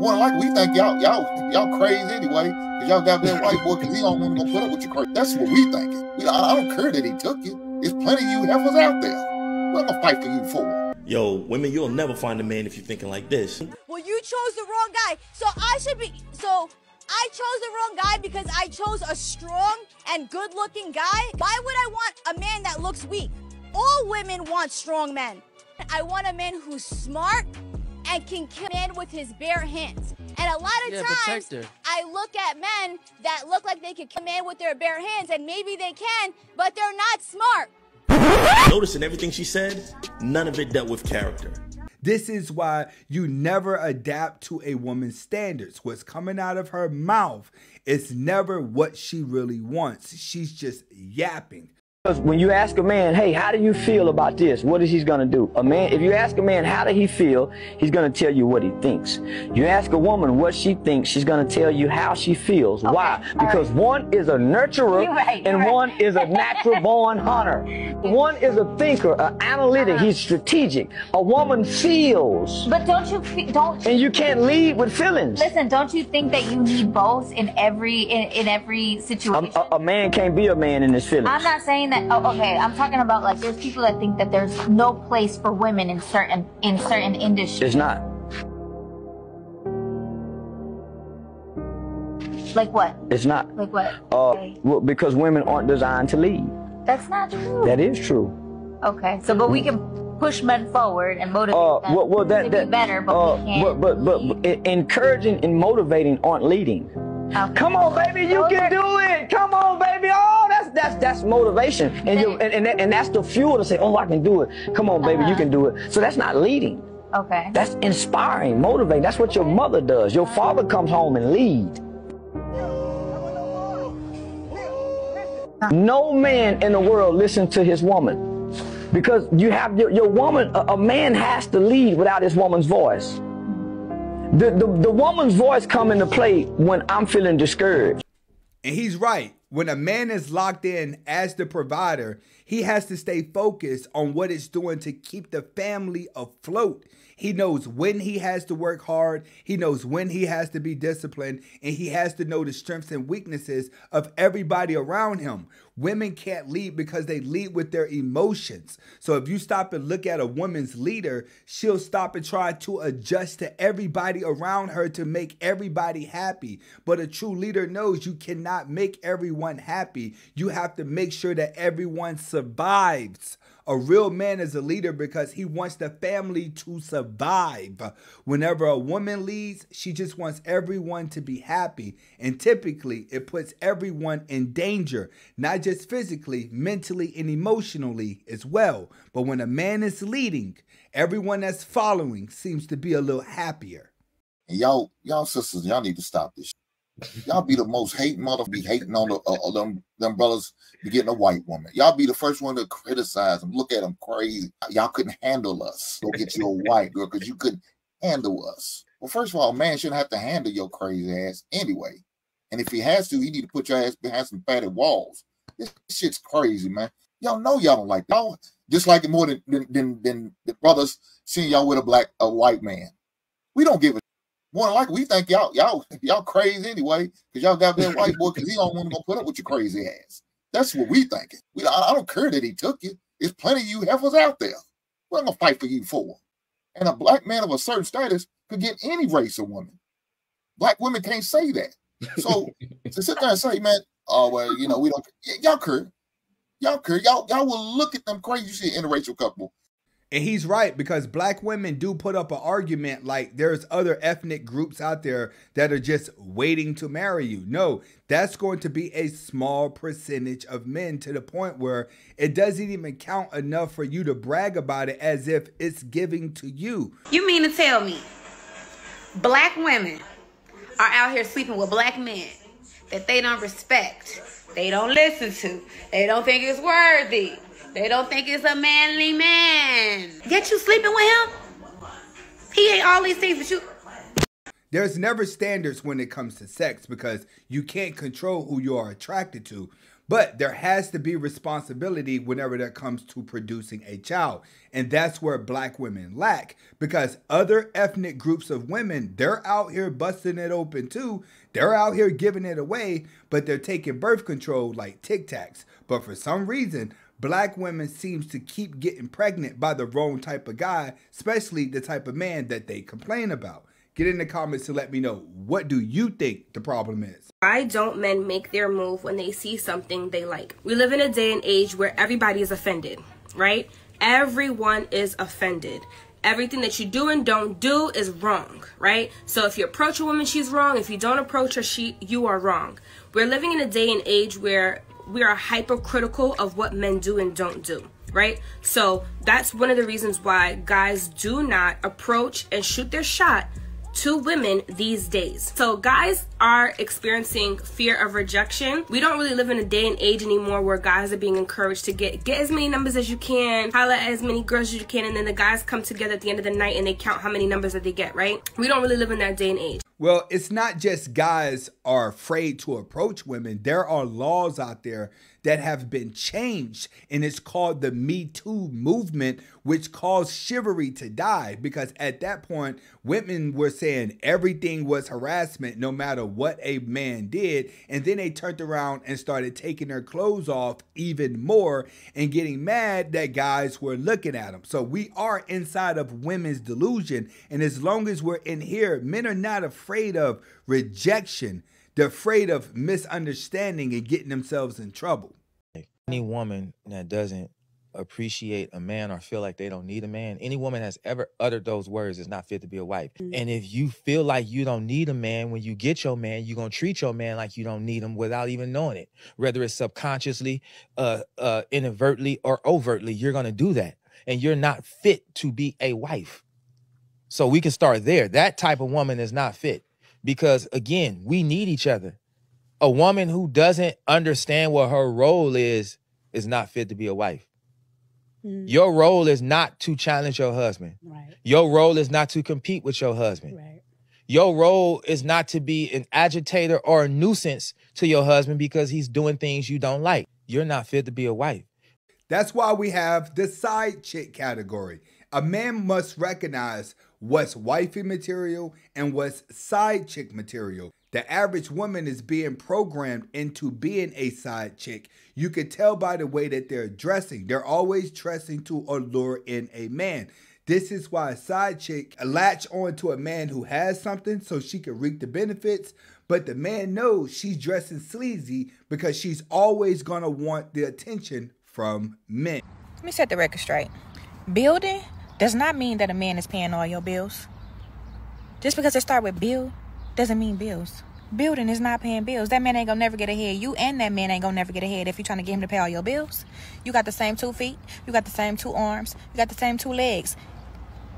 More than likely, we think y'all crazy anyway, because y'all got that white boy, because he don't want to put up with you crazy. That's what we thinking. I don't care that he took you. There's plenty of you heifers out there. What am I fight for you for? Yo, women, you'll never find a man if you're thinking like this. Well, you chose the wrong guy. So I chose the wrong guy because I chose a strong and good-looking guy. Why would I want a man that looks weak? All women want strong men. I want a man who's smart and can kill a man with his bare hands. And a lot of times, I look at men that look like they could kill a man with their bare hands, and maybe they can, but they're not smart. Notice in everything she said, none of it dealt with character. This is why you never adapt to a woman's standards. What's coming out of her mouth is never what she really wants. She's just yapping. Because when you ask a man, hey, how do you feel about this? What is he going to do? A man, if you ask a man, how does he feel? He's going to tell you what he thinks. You ask a woman what she thinks, she's going to tell you how she feels. Okay. Why? Because one is a nurturer and one is a natural born hunter. One is a thinker, an analytic. He's strategic. A woman feels. But and you can't lead with feelings. Listen, don't you think that you need both in every situation? A man can't be a man in his feelings. I'm not saying that. Oh, okay. I'm talking about, like, there's people that think that there's no place for women in certain industries. It's not. Like what? It's not. Like what? Okay. Well, because women aren't designed to lead. That's not true. That is true. Okay. So, but we can push men forward and motivate them to be better, but we can't. But encouraging and motivating aren't leading. Okay. Come on, baby, you can do it. Come on, baby. Oh, that's motivation, and that's the fuel to say, oh, I can do it. Come on, baby, you can do it. So that's not leading. Okay. That's inspiring, motivating. That's what your mother does. Your father comes home and lead. No man in the world listens to his woman, because you have your woman. A man has to lead without his woman's voice. The woman's voice come into play when I'm feeling discouraged. And he's right. When a man is locked in as the provider, he has to stay focused on what it's doing to keep the family afloat. He knows when he has to work hard. He knows when he has to be disciplined. And he has to know the strengths and weaknesses of everybody around him. Women can't lead because they lead with their emotions. So if you stop and look at a woman's leader, she'll stop and try to adjust to everybody around her to make everybody happy. But a true leader knows you cannot make everyone happy. You have to make sure that everyone survives. A real man is a leader because he wants the family to survive. Whenever a woman leads, she just wants everyone to be happy. And typically, it puts everyone in danger, not just physically, mentally, and emotionally as well. But when a man is leading, everyone that's following seems to be a little happier. And y'all sisters, y'all need to stop this. Y'all be the most hating mother, be hating on them brothers be getting a white woman. Y'all be the first one to criticize them, look at them crazy. Y'all couldn't handle us. Go get you a white girl because you couldn't handle us. Well, first of all, a man shouldn't have to handle your crazy ass anyway. And if he has to, he need to put your ass behind some padded walls. This shit's crazy, man. Y'all know y'all don't like that. Y'all just like it more than the brothers seeing y'all with a white man. We don't give a more than likely, we think y'all crazy anyway, because y'all got that white boy, because he don't want to put up with your crazy ass. That's what we thinking. I don't care that he took you. There's plenty of you heifers out there. What am I fight for you for? And a black man of a certain status could get any race of woman. Black women can't say that. So to sit there and say, man, oh well, we don't. Y'all care. Y'all will look at them crazy. You see an interracial couple. And he's right, because black women do put up an argument like there's other ethnic groups out there that are just waiting to marry you. No, that's going to be a small percentage of men, to the point where it doesn't even count enough for you to brag about it as if it's giving to you. You mean to tell me black women are out here sleeping with black men that they don't respect, they don't listen to, they don't think it's worthy, they don't think it's a manly man, yet you sleeping with him? He ain't all these things, but you... There's never standards when it comes to sex, because you can't control who you are attracted to. But there has to be responsibility whenever that comes to producing a child. And that's where black women lack, because other ethnic groups of women, they're out here busting it open too. They're out here giving it away, but they're taking birth control like Tic Tacs. But for some reason, black women seems to keep getting pregnant by the wrong type of guy, especially the type of man that they complain about. Get in the comments to let me know, what do you think the problem is? Why don't men make their move when they see something they like? We live in a day and age where everybody is offended, right? Everyone is offended. Everything that you do and don't do is wrong, right? So if you approach a woman, she's wrong. If you don't approach her, you are wrong. We're living in a day and age where we are hypercritical of what men do and don't do, right? So that's one of the reasons why guys do not approach and shoot their shot to women these days. So guys are experiencing fear of rejection. We don't really live in a day and age anymore where guys are being encouraged to get as many numbers as you can, holla at as many girls as you can, and then the guys come together at the end of the night and they count how many numbers that they get, right? We don't really live in that day and age. Well, it's not just guys are afraid to approach women. There are laws out there that have been changed, and it's called the Me Too movement, which caused chivalry to die, because at that point, women were saying everything was harassment no matter what a man did, and then they turned around and started taking their clothes off even more and getting mad that guys were looking at them. So we are inside of women's delusion, and as long as we're in here, men are not afraid of rejection. They're afraid of misunderstanding and getting themselves in trouble. Any woman that doesn't appreciate a man or feel like they don't need a man, any woman that's ever uttered those words is not fit to be a wife. And if you feel like you don't need a man, when you get your man, you're going to treat your man like you don't need him without even knowing it. Whether it's subconsciously, inadvertently, or overtly, you're going to do that. And you're not fit to be a wife. So we can start there. That type of woman is not fit. Because, again, we need each other. A woman who doesn't understand what her role is not fit to be a wife. Your role is not to challenge your husband. Right. Your role is not to compete with your husband. Right. Your role is not to be an agitator or a nuisance to your husband because he's doing things you don't like. You're not fit to be a wife. That's why we have the side chick category. A man must recognize what's wifey material and what's side chick material. The average woman is being programmed into being a side chick. You can tell by the way that they're dressing. They're always dressing to allure in a man. This is why a side chick latch on to a man who has something so she can reap the benefits. But the man knows she's dressing sleazy because she's always going to want the attention from men. Let me set the record straight. Building does not mean that a man is paying all your bills. Just because it starts with bill doesn't mean bills. Building is not paying bills. That man ain't gonna never get ahead. You and that man ain't gonna never get ahead if you're trying to get him to pay all your bills. You got the same 2 feet. You got the same 2 arms. You got the same 2 legs.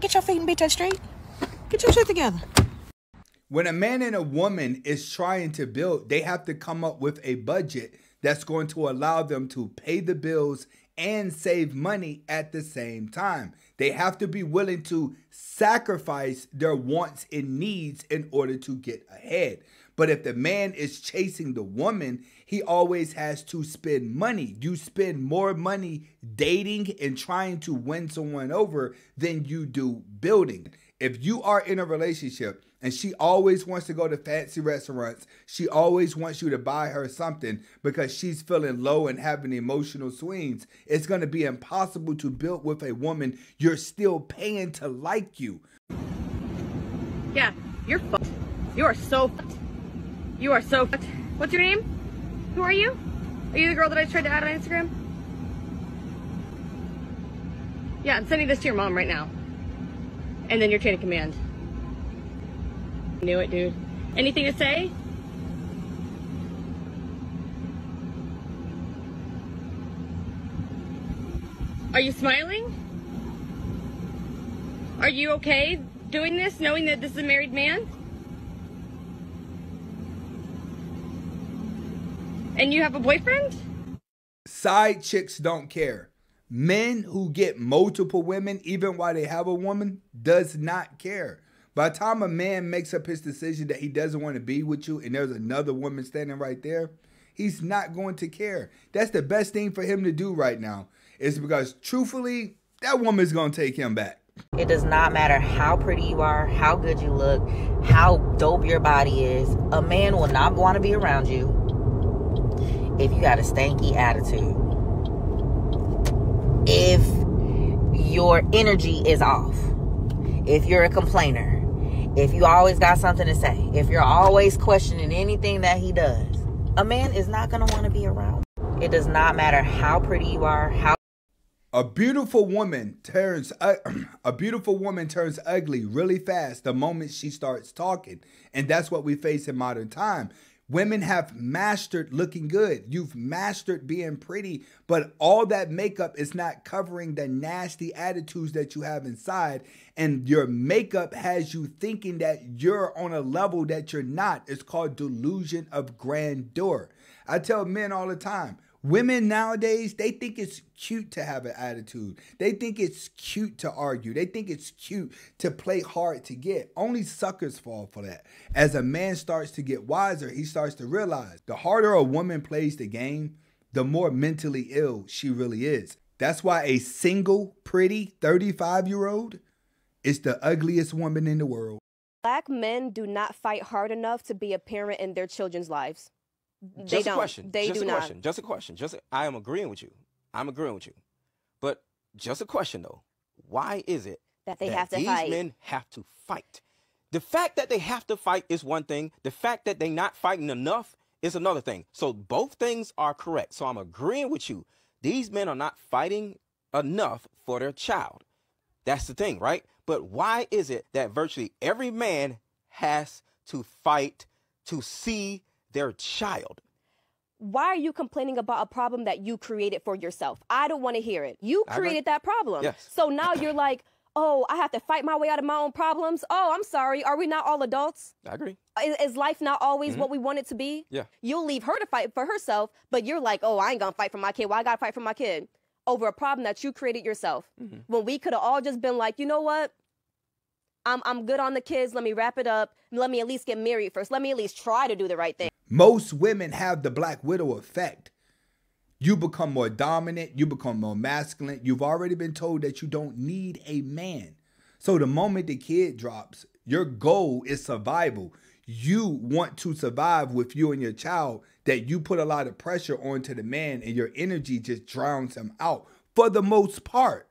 Get your feet and beat that straight. Get your shit together. When a man and a woman is trying to build, they have to come up with a budget that's going to allow them to pay the bills and save money at the same time. They have to be willing to sacrifice their wants and needs in order to get ahead. But if the man is chasing the woman, he always has to spend money. You spend more money dating and trying to win someone over than you do building. If you are in a relationship and she always wants to go to fancy restaurants, she always wants you to buy her something because she's feeling low and having emotional swings, it's going to be impossible to build with a woman you're still paying to like you. Yeah, you're fucked. You are so fucked. You are so fucked. What's your name? Who are you? Are you the girl that I tried to add on Instagram? Yeah, I'm sending this to your mom right now. And then your chain of command. Knew it, dude. Anything to say? Are you smiling? Are you okay doing this, knowing that this is a married man? And you have a boyfriend? Side chicks don't care. Men who get multiple women, even while they have a woman, does not care. By the time a man makes up his decision that he doesn't want to be with you and there's another woman standing right there, He's not going to care. That's the best thing for him to do right now. Is because truthfully, that woman's going to take him back. It does not matter how pretty you are, how good you look, how dope your body is. A man will not want to be around you if you got a stanky attitude. If your energy is off. If you're a complainer. If you always got something to say. If you're always questioning anything that he does. A man is not going to want to be around. It does not matter how pretty you are, how A beautiful woman turns ugly really fast the moment she starts talking. And that's what we face in modern time. Women have mastered looking good. You've mastered being pretty, but all that makeup is not covering the nasty attitudes that you have inside. And your makeup has you thinking that you're on a level that you're not. It's called delusion of grandeur. I tell men all the time, women nowadays, they think it's cute to have an attitude. They think it's cute to argue. They think it's cute to play hard to get. Only suckers fall for that. As a man starts to get wiser, he starts to realize the harder a woman plays the game, the more mentally ill she really is. That's why a single, pretty 35-year-old is the ugliest woman in the world. Black men do not fight hard enough to be a parent in their children's lives. They don't. They do not. Just a question. I am agreeing with you. I'm agreeing with you. But just a question, though. Why is it that they have to fight? These men have to fight. The fact that they have to fight is one thing. The fact that they're not fighting enough is another thing. So both things are correct. So I'm agreeing with you. These men are not fighting enough for their child. That's the thing, right? But why is it that virtually every man has to fight to see their child? Why are you complaining about a problem that you created for yourself? I don't want to hear it. You created that problem. Yes. So now you're like, oh, I have to fight my way out of my own problems. Oh, I'm sorry. Are we not all adults? I agree. Is life not always what we want it to be? Yeah. You'll leave her to fight for herself, but you're like, oh, I ain't gonna fight for my kid. Well, I gotta fight for my kid over a problem that you created yourself. When we could have all just been like, you know what? I'm good on the kids. Let me wrap it up. Let me at least get married first. Let me at least try to do the right thing. Most women have the Black Widow effect. You become more dominant. You become more masculine. You've already been told that you don't need a man. So the moment the kid drops, your goal is survival. You want to survive with you and your child, that you put a lot of pressure onto the man and your energy just drowns him out for the most part.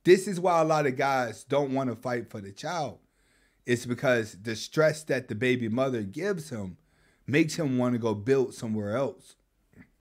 This is why a lot of guys don't want to fight for the child. It's because the stress that the baby mother gives him makes him want to go build somewhere else.